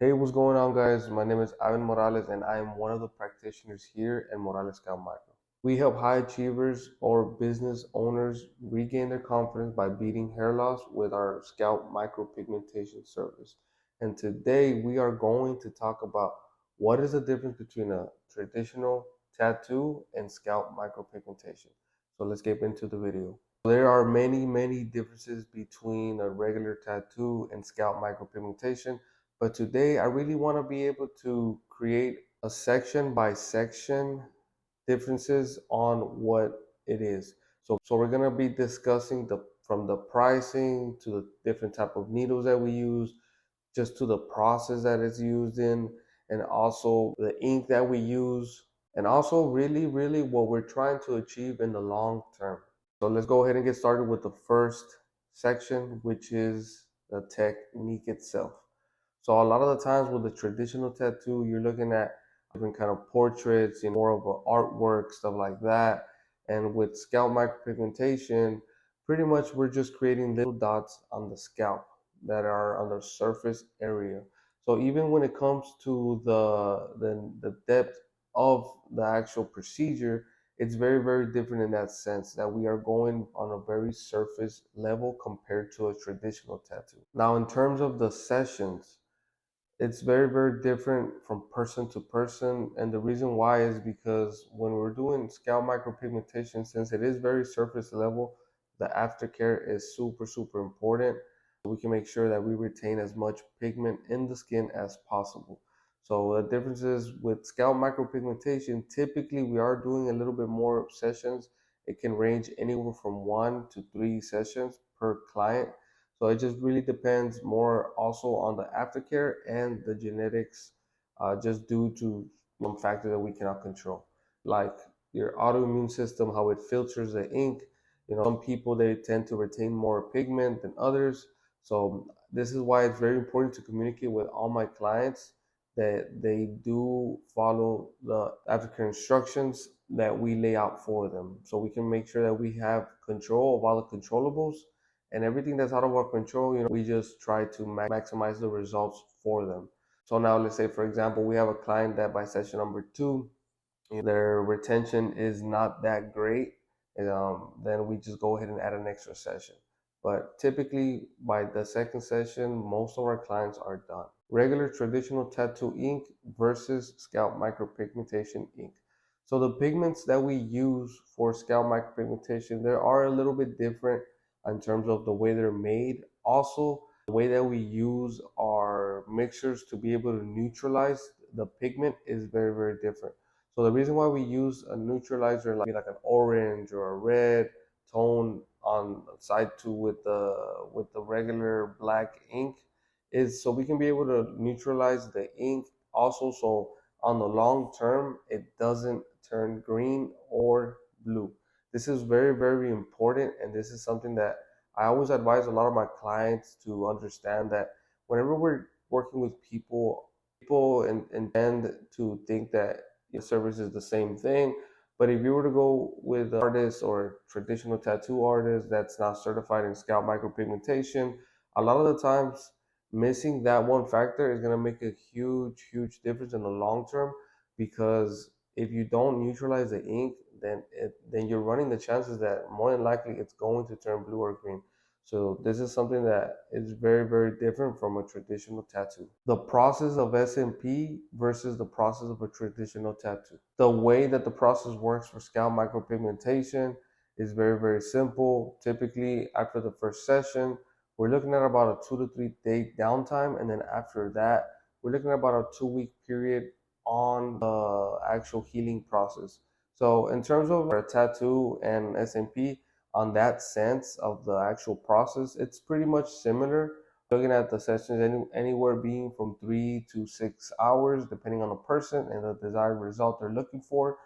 Hey, what's going on, guys? My name is Ivan Morales, and I am one of the practitioners here at Morales Scalp Micro. We help high achievers or business owners regain their confidence by beating hair loss with our scalp micropigmentation service. And today we are going to talk about what is the difference between a traditional tattoo and scalp micropigmentation. So let's get into the video. There are many differences between a regular tattoo and scalp micropigmentation. But today I really want to be able to create a section by section differences on what it is. So we're going to be discussing from the pricing to the different type of needles that we use, just to the process that it's used in, and also the ink that we use, and also really what we're trying to achieve in the long term. So let's go ahead and get started with the first section, which is the technique itself. So a lot of the times with the traditional tattoo, you're looking at different kind of portraits, more of a artwork, stuff like that. And with scalp micropigmentation, pretty much we're just creating little dots on the scalp that are on the surface area. So even when it comes to the depth of the actual procedure, it's very different in that sense that we are going on a very surface level compared to a traditional tattoo. Now, in terms of the sessions, it's very different from person to person, and the reason why is because when we're doing scalp micropigmentation, since it is very surface level, the aftercare is super important. We can make sure that we retain as much pigment in the skin as possible. So the difference is with scalp micropigmentation, typically we are doing a little bit more sessions. It can range anywhere from 1 to 3 sessions per client, so it just really depends more also on the aftercare and the genetics, just due to some factor that we cannot control, like your autoimmune system, how it filters the ink. Some people, they tend to retain more pigment than others. So this is why it's very important to communicate with all my clients that they do follow the aftercare instructions that we lay out for them, so we can make sure that we have control of all the controllables, and everything that's out of our control, we just try to maximize the results for them. So now let's say, for example, we have a client that by session number 2, their retention is not that great, then we just go ahead and add an extra session. But typically by the second session, most of our clients are done. Regular traditional tattoo ink versus scalp micropigmentation ink. So the pigments that we use for scalp micropigmentation, they are a little bit different in terms of the way they're made. Also, the way that we use our mixers to be able to neutralize the pigment is very different. So the reason why we use a neutralizer like an orange or a red tone on side 2 with the regular black ink is so we can be able to neutralize the ink also, so on the long term it doesn't turn green or blue. This is very important, and this is something that I always advise a lot of my clients to understand, that whenever we're working with people and tend to think that service is the same thing. But if you were to go with an artist or traditional tattoo artist that's not certified in scalp micropigmentation, a lot of the times missing that one factor is going to make a huge difference in the long term, because if you don't neutralize the ink, then you're running the chances that more than likely it's going to turn blue or green. So this is something that is very different from a traditional tattoo. The process of SMP versus the process of a traditional tattoo. The way that the process works for scalp micropigmentation is very simple. Typically, after the first session, we're looking at about a 2 to 3 day downtime, and then after that, we're looking at about a 2 week period on the actual healing process. So in terms of a tattoo and SMP, on that sense of the actual process, it's pretty much similar. Looking at the sessions anywhere being from 3 to 6 hours, depending on the person and the desired result they're looking for.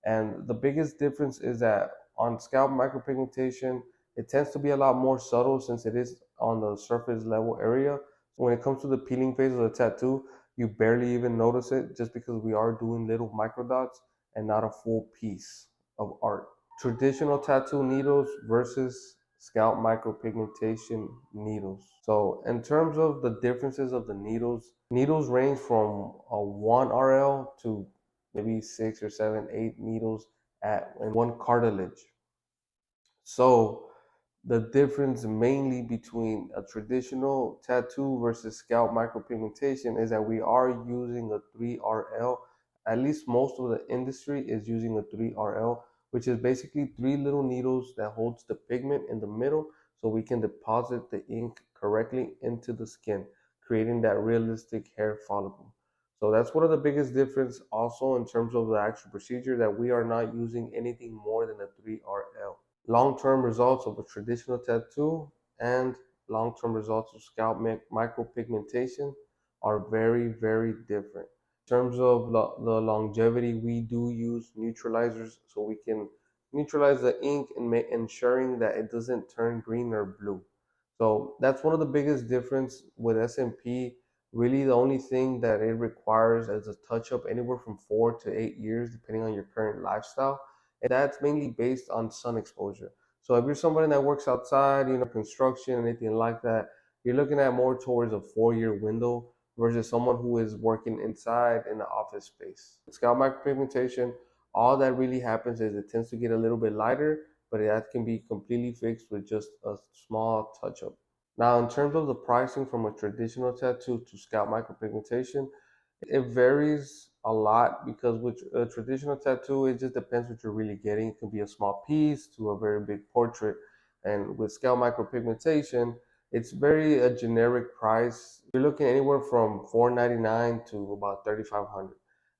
And the biggest difference is that on scalp micropigmentation, it tends to be a lot more subtle since it is on the surface level area. So when it comes to the peeling phase of the tattoo, you barely even notice it, just because we are doing little micro dots and not a full piece of art. Traditional tattoo needles versus scalp micropigmentation needles. So in terms of the differences of the needles range from a 1 RL to maybe 6 or 7, 8 needles in one cartilage. So the difference mainly between a traditional tattoo versus scalp micropigmentation is that we are using a 3RL. At least most of the industry is using a 3RL, which is basically three little needles that holds the pigment in the middle so we can deposit the ink correctly into the skin, creating that realistic hair follicle. So that's one of the biggest difference also in terms of the actual procedure, that we are not using anything more than a 3RL. Long-term results of a traditional tattoo and long-term results of scalp micropigmentation are very, very different. In terms of the longevity, we do use neutralizers so we can neutralize the ink and ensuring that it doesn't turn green or blue. So that's one of the biggest difference with SMP. Really, the only thing that it requires is a touch-up anywhere from 4 to 8 years, depending on your current lifestyle. And that's mainly based on sun exposure. So if you're somebody that works outside, construction, anything like that, you're looking at more towards a 4-year window versus someone who is working inside in the office space. Scalp micropigmentation, all that really happens is it tends to get a little bit lighter, but that can be completely fixed with just a small touch up. Now, in terms of the pricing from a traditional tattoo to scalp micropigmentation, it varies a lot because with a traditional tattoo, it just depends what you're really getting. It could be a small piece to a very big portrait. And with scalp micropigmentation, it's very a generic price. You're looking anywhere from $499 to about $3,500.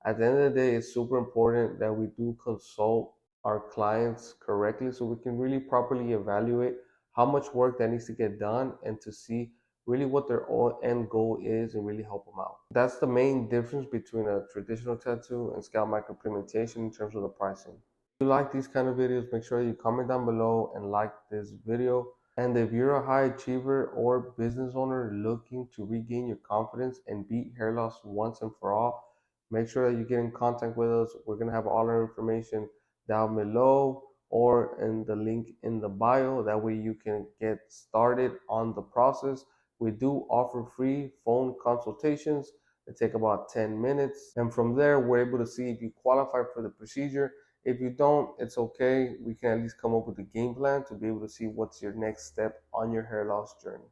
At the end of the day, it's super important that we do consult our clients correctly so we can really properly evaluate how much work that needs to get done and to see really what their end goal is and really help them out. That's the main difference between a traditional tattoo and scalp micropigmentation in terms of the pricing. If you like these kind of videos, make sure you comment down below and like this video. And if you're a high achiever or business owner looking to regain your confidence and beat hair loss once and for all, make sure that you get in contact with us. We're going to have all our information down below or in the link in the bio. That way you can get started on the process. We do offer free phone consultations that take about 10 minutes. And from there, we're able to see if you qualify for the procedure. If you don't, it's okay. We can at least come up with a game plan to be able to see what's your next step on your hair loss journey.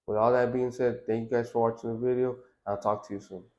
With all that being said, thank you guys for watching the video. I'll talk to you soon.